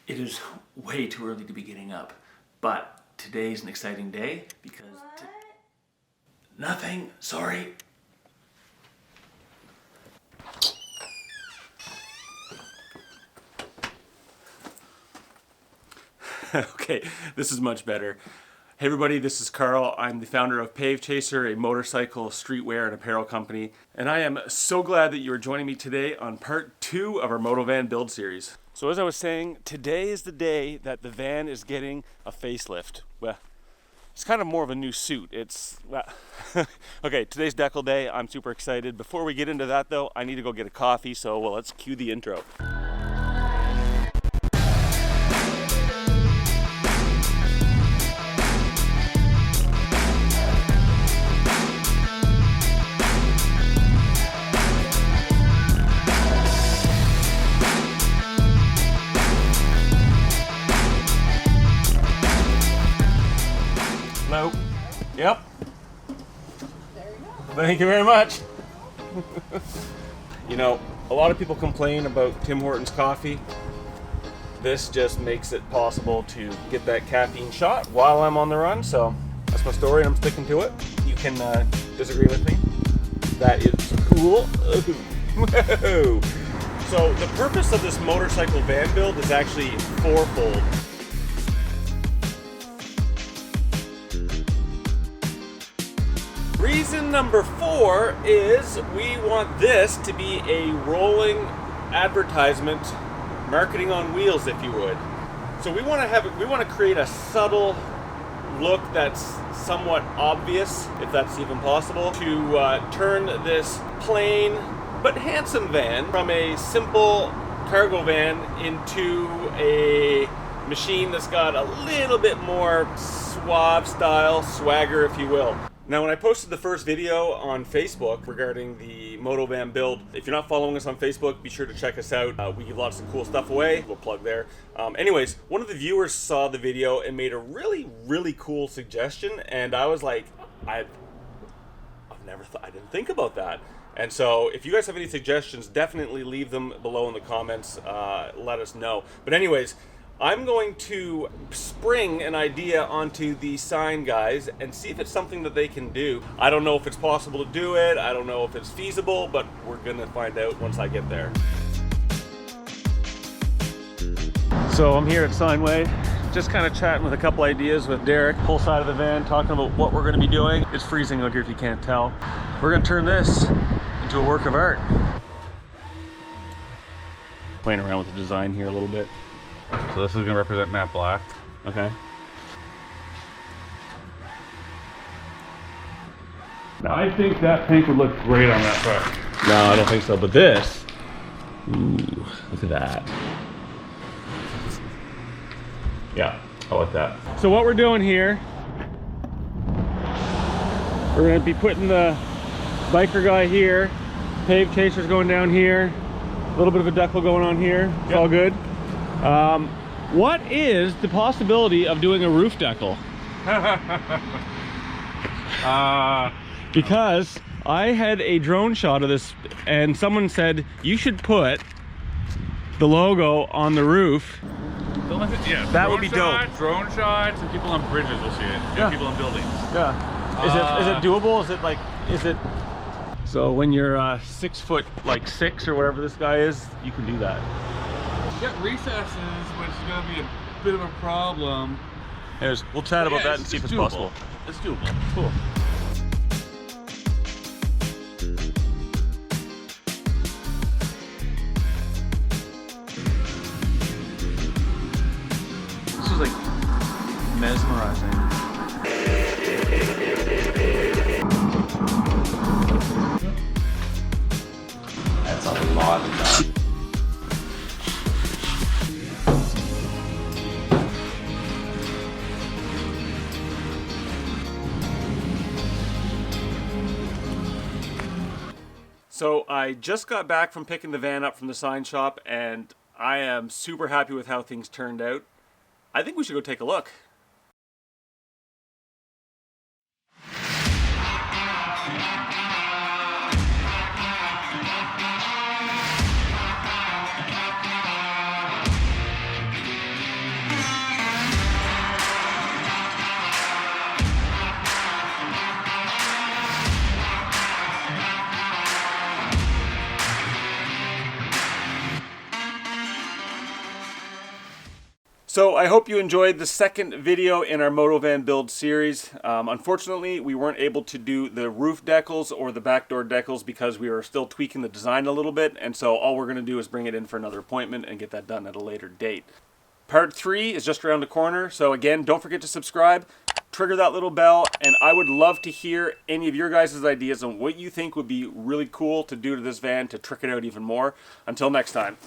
It is way too early to be getting up, but today's an exciting day because... Nothing, sorry. Okay, this is much better. Hey everybody, this is Carl. I'm the founder of PaveChaser, a motorcycle, streetwear, and apparel company. And I am so glad that you are joining me today on part 2 of our MotoVan build series. So as I was saying, today is the day that the van is getting a facelift. Well, it's kind of more of a new suit. It's, well, okay, today's decal day. I'm super excited. Before we get into that though, I need to go get a coffee, so well, let's cue the intro. Hello. Yep. There you go. Thank you very much. You know, a lot of people complain about Tim Hortons coffee. This just makes it possible to get that caffeine shot while I'm on the run, so that's my story and I'm sticking to it. You can disagree with me. That is cool. Whoa. So the purpose of this motorcycle van build is actually fourfold. Reason number 4 is we want this to be a rolling advertisement, marketing on wheels, if you would. So we want to create a subtle look that's somewhat obvious, if that's even possible, to turn this plain but handsome van from a simple cargo van into a machine that's got a little bit more suave style, swagger, if you will. Now, when I posted the first video on Facebook regarding the MotoVan build, if you're not following us on Facebook, be sure to check us out. We give lots of cool stuff away. We'll plug there. Anyways, one of the viewers saw the video and made a really cool suggestion, and I was like, I didn't think about that. And so, if you guys have any suggestions, definitely leave them below in the comments. Let us know. But anyways, I'm going to spring an idea onto the sign guys and see if it's something that they can do. I don't know if it's possible to do it. I don't know if it's feasible, but we're gonna find out once I get there. So I'm here at Signway, just kind of chatting with a couple ideas with Derek, whole side of the van, talking about what we're gonna be doing. It's freezing out here if you can't tell. We're gonna turn this into a work of art. Playing around with the design here a little bit. So this is going to represent matte black. Okay. I think that pink would look great on that truck. No, I don't think so, but this. Ooh, look at that. Yeah, I like that. So what we're doing here, we're going to be putting the biker guy here, PaveChaser's going down here, a little bit of a decal going on here. It's all good. What is the possibility of doing a roof decal? Because I had a drone shot of this and someone said you should put the logo on the roof. Yeah, that would be dope. Drone shots, and people on bridges will see it. Yeah. People on buildings. Yeah. Is it doable? Is it so when you're 6 foot like 6 or whatever this guy is, you can do that. You got recesses, which is going to be a bit of a problem. Anyways, we'll chat about that and see if it's possible. It's doable. Cool. This is like mesmerizing. That's a lot of that. So I just got back from picking the van up from the sign shop and I am super happy with how things turned out. I think we should go take a look. So I hope you enjoyed the second video in our MotoVan build series. Unfortunately, we weren't able to do the roof decals or the back door decals because we were still tweaking the design a little bit, and so all we're going to do is bring it in for another appointment and get that done at a later date. Part 3 is just around the corner, so again, don't forget to subscribe, trigger that little bell, and I would love to hear any of your guys' ideas on what you think would be really cool to do to this van to trick it out even more. Until next time.